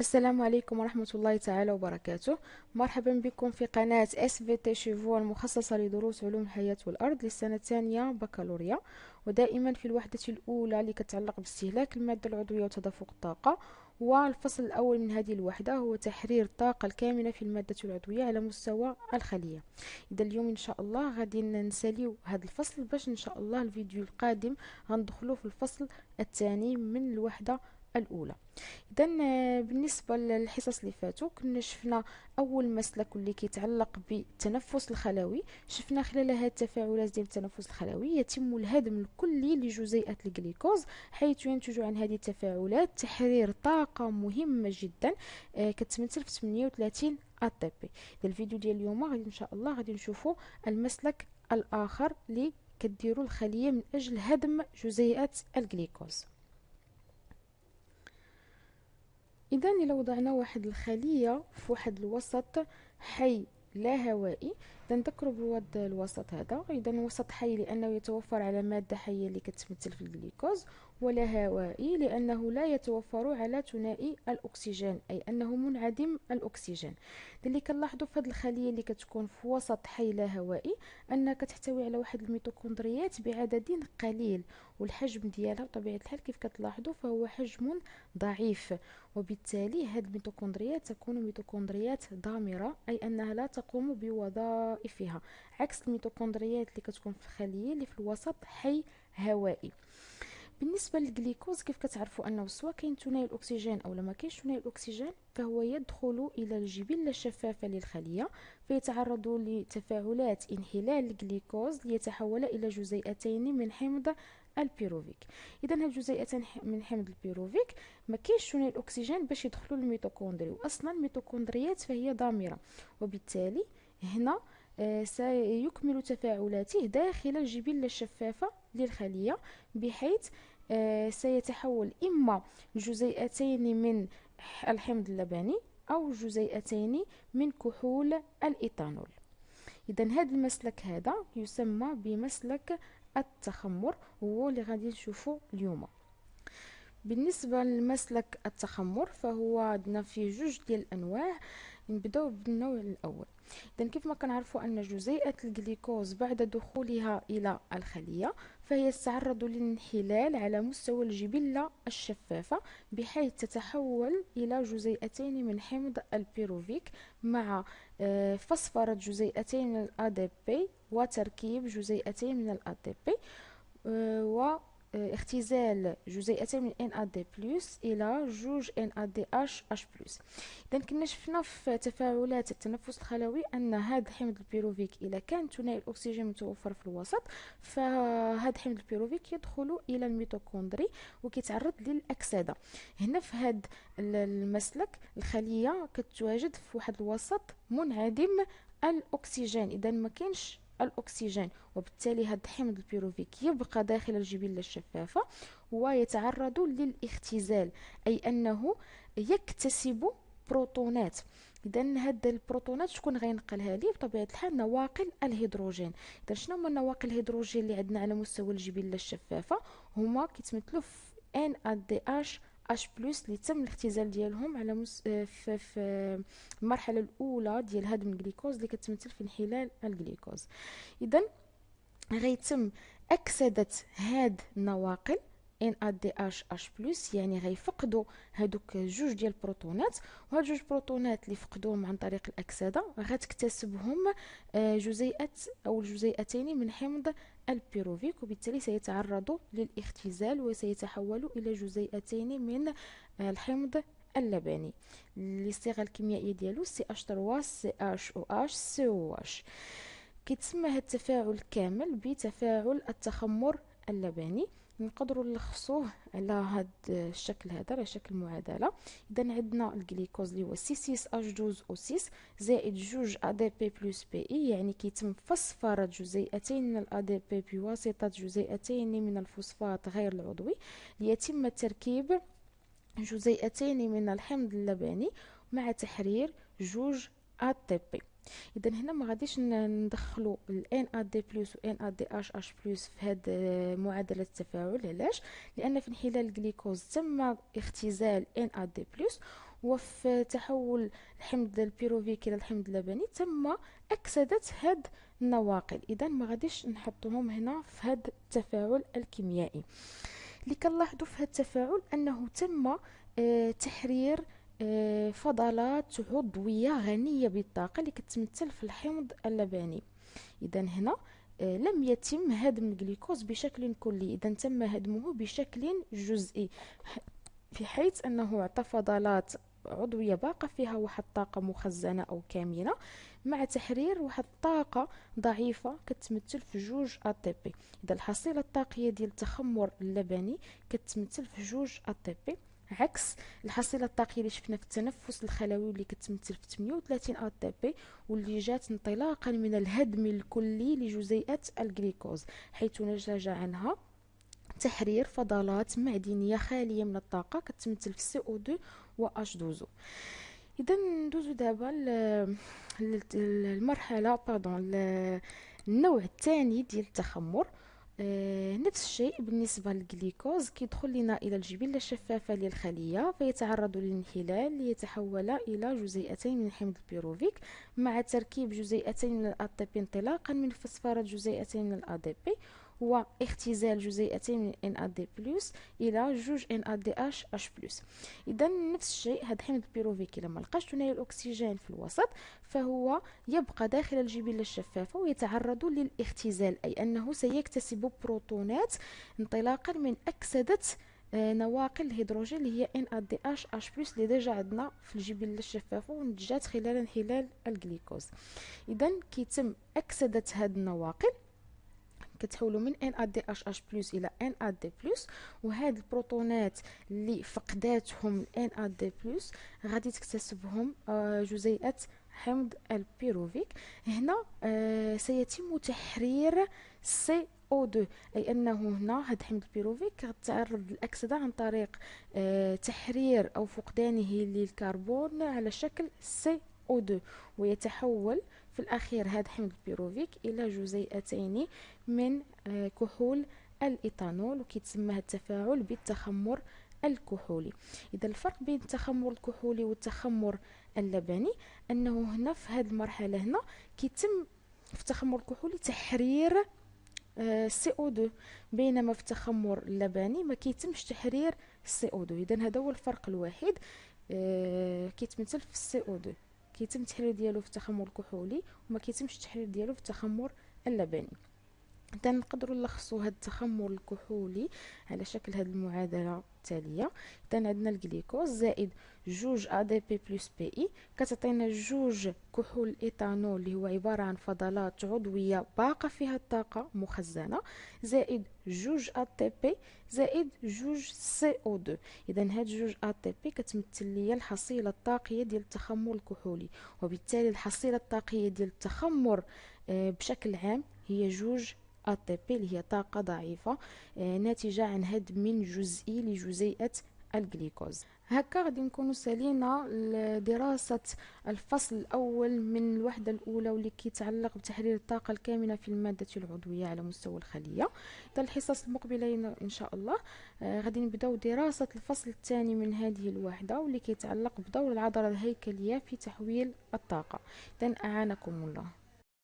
السلام عليكم ورحمة الله تعالى وبركاته. مرحبا بكم في قناة SVT شيفو المخصصة لدروس علوم الحياة والأرض للسنة الثانية بكالوريا، ودائما في الوحدة الأولى اللي كتعلق باستهلاك المادة العضوية وتدفق الطاقة. والفصل الأول من هذه الوحدة هو تحرير الطاقة الكامنة في المادة العضوية على مستوى الخلية. إذا اليوم إن شاء الله غادي نساليو هذا الفصل باش إن شاء الله الفيديو القادم غندخلو في الفصل الثاني من الوحدة الأولى. اذا بالنسبه للحصص اللي فاتوا كنا شفنا اول مسلك واللي كيتعلق بالتنفس الخلوي. شفنا خلال هذه التفاعلات ديال التنفس الخلوي يتم الهدم الكلي لجزيئات الجليكوز، حيث ينتج عن هذه التفاعلات تحرير طاقه مهمه جدا كتمثل في 38 ATP. الفيديو ديال اليوم غادي ان شاء الله غادي نشوفوا المسلك الاخر اللي كديروا الخليه من اجل هدم جزيئات الجليكوز. إذا إلا وضعنا واحد الخلية في واحد الوسط حي لا هوائي، إذا نذكروا بهذا الوسط هذا. إذا وسط حي لأنه يتوفر على مادة حية اللي كتمثل في الجليكوز، ولا هوائي لأنه لا يتوفر على ثنائي الأكسجين، أي أنه منعدم الأكسجين. اللي كنلاحظوا في هذه الخلية اللي كتكون في وسط حي لا هوائي أنها كتحتوي على واحد الميتوكوندريات بعدد قليل، والحجم ديالها بطبيعة الحال كيف كتلاحظوا فهو حجم ضعيف، وبالتالي هذه الميتوكوندريات تكون ميتوكوندريات ضامرة، أي أنها لا تقوم بوظائفها، عكس الميتوكوندريات اللي كتكون في الخلية اللي في الوسط حي هوائي. بالنسبة للجليكوز كيف كتعرفوا أنه سواء كاين ثنائي الأكسجين أو ما كاينش ثنائي الأكسجين فهو يدخل إلى الجبلة الشفافة للخلية، فيتعرض لتفاعلات انحلال الجليكوز ليتحول إلى جزيئتين من حمض البيروفيك. اذا هاد الجزيئتين من حمض البيروفيك ما كاينش ثنائي الاكسجين باش يدخلوا للميتوكوندري، واصلا الميتوكوندريات فهي ضامره، وبالتالي هنا سيكمل تفاعلاته داخل الجبلة الشفافة للخلية، بحيث سيتحول إما جزيئتين من الحمض اللبني أو جزيئتين من كحول الإيثانول. إذا هذا المسلك هذا يسمى بمسلك التخمر، وهو اللي غادي نشوفه اليوم. بالنسبة لمسلك التخمر فهو عندنا فيه جوج ديال الأنواع. نبداو بالنوع الأول. إذا كيف ما كنعرفوا أن جزيئة الجليكوز بعد دخولها إلى الخلية فهي تتعرض للانحلال على مستوى الجبلة الشفافة، بحيث تتحول إلى جزيئتين من حمض البيروفيك مع فسفرة جزيئتين من الADP وتركيب جزيئتين من الATP واختزال جزيئتين من NAD+ إلى جوج NADH+. إذا كنا شفنا في تفاعلات التنفس الخلوي أن هذا الحمض البيروفيك إذا كان ثنائي الأكسجين متوفر في الوسط فهذا الحمض البيروفيك يدخل إلى الميتوكوندري وكيتعرض للأكسدة. هنا في هذا المسلك الخلية كتواجد في واحد الوسط منعدم الأكسجين، إذا ما كاينش الأكسجين، وبالتالي هذا الحمض البيروفيك يبقى داخل الجبلة الشفافة ويتعرض للاختزال، أي أنه يكتسب بروتونات. اذا هاد البروتونات شكون غينقلها ليه؟ بطبيعه الحال نواقل الهيدروجين. اذا شنو هما نواقل الهيدروجين اللي عندنا على مستوى الجبله الشفافه؟ هما كيتمثلوا في NADH+ اللي تم الاختزال ديالهم على في المرحله الاولى ديال هدم الجليكوز اللي كتمثل في انحلال الجليكوز. اذا غيتم أكسدة هاد النواقل NADH+، يعني غيفقدوا هادوك جوج ديال البروتونات، وهاد جوج بروتونات اللي فقدوهم عن طريق الأكسدة غتكتسبهم جزيئة أو الجزيئتين من حمض البيروفيك، وبالتالي سيتعرضوا للاختزال وسيتحولوا إلى جزيئتين من الحمض اللبني. الصيغة الكيميائية ديالو CH3CHOH. كيتسمى هذا التفاعل كامل بتفاعل التخمر اللبني. نقدروا نلخصوه على هذا الشكل هذا، على شكل معادله. اذا عندنا الجليكوز اللي هو C6H12O6 زائد جوج ADP+PE، يعني كيتم فسفرة جزيئتين من الADP بواسطة جزيئتين من الفوسفات غير العضوي ليتم تركيب جزيئتين من الحمض اللبني مع تحرير جوج ATP. اذا هنا ما غاديش ندخلوا ال NAD+ و NADH+ في هذه معادله التفاعل. علاش؟ لان في انحلال الجليكوز تم اختزال NAD+، وفي تحول الحمض البيروفيك الى الحمض اللبني تم اكسده هاد النواقل. اذا ما غاديش نحطهم هنا في هاد التفاعل الكيميائي. اللي كنلاحظوا في هذا التفاعل انه تم تحرير فضلات عضويه غنيه بالطاقه اللي كتمثل في الحمض اللبني. اذا هنا لم يتم هدم الجليكوز بشكل كلي، اذا تم هدمه بشكل جزئي، في حيث انه اعطى فضلات عضوية باقة فيها واحد الطاقة مخزنة أو كامنة مع تحرير واحد الطاقة ضعيفة كتمثل في جوج ATP. إذا الحصيلة الطاقية ديال التخمر اللبني كتمثل في جوج ATP، عكس الحصيلة الطاقية اللي شفنا في التنفس الخلوي اللي كتمثل في 38 ATP، واللي جات انطلاقا من الهدم الكلي لجزيئات الجليكوز، حيث نتج عنها تحرير فضلات معدنية خالية من الطاقة كتمثل في CO2 و H2O. إذا ندوزو دابا المرحلة النوع الثاني ديال التخمر. نفس الشيء بالنسبة للجليكوز، كيدخل لنا إلى الجبلة الشفافة للخلية فيتعرض للانحلال ليتحول إلى جزيئتين من الحمض البيروفيك مع تركيب جزيئتين من الATP انطلاقا من فسفرة جزيئتين من الADP واختزال جزيئتين من NAD+ الى جوج NADH+. اذا نفس الشيء، هذا الحمض البيروفيكي لما لقاش ثنائي الاكسجين في الوسط فهو يبقى داخل الجبلة الشفافة ويتعرض للاختزال، اي انه سيكتسب بروتونات انطلاقا من اكسدة نواقل الهيدروجين اللي هي NADH+ اللي ديجا عندنا في الجبلة الشفافة ونتجات خلال انحلال الجليكوز. اذا كيتم اكسدة هاد النواقل كتحولوا من NADH+ الى NAD+، وهاد البروتونات اللي فقداتهم NAD+ غادي تكتسبهم جزيئة حمض البيروفيك. هنا سيتم تحرير CO2، اي انه هنا هاد حمض البيروفيك غتعرض للاكسده عن طريق تحرير او فقدانه للكربون على شكل CO2، ويتحول في الأخير هذا حمض البيروفيك إلى جزيئتين من كحول الإيثانول، وكيتسمى هذا التفاعل بالتخمر الكحولي. إذا الفرق بين التخمر الكحولي والتخمر اللبني أنه هنا في هذه المرحلة هنا كيتم في التخمر الكحولي تحرير CO2، بينما في التخمر اللبني ما كيتمش تحرير CO2. إذا هذا هو الفرق الوحيد كيتمثل في CO2، كيتم التحرير ديالو في التخمر الكحولي وما كيتمش التحرير ديالو في التخمر اللبني. اذا نقدروا نلخصوا هذا التخمر الكحولي على شكل هذه المعادله التاليه. اذا عندنا الجليكوز زائد جوج ADP بلس PI كتعطينا جوج كحول الايثانول اللي هو عباره عن فضلات عضويه باقه فيها الطاقه مخزنه، زائد جوج ATP زائد جوج CO2. اذا هاد جوج ATP كتمثل لي الحصيله الطاقيه ديال التخمر الكحولي، وبالتالي الحصيله الطاقيه ديال التخمر بشكل عام هي جوج ATP اللي هي طاقة ضعيفة ناتجة عن هدم جزئي لجزيئة الجليكوز. هكا غادي نكونوا سالينا دراسة الفصل الأول من الوحدة الأولى واللي كيتعلق بتحرير الطاقة الكامنة في المادة العضوية على مستوى الخلية. حتى الحصص المقبلة إن شاء الله غادي نبداو دراسة الفصل الثاني من هذه الوحدة واللي كيتعلق بدور العضلة الهيكلية في تحويل الطاقة. إذن أعانكم الله.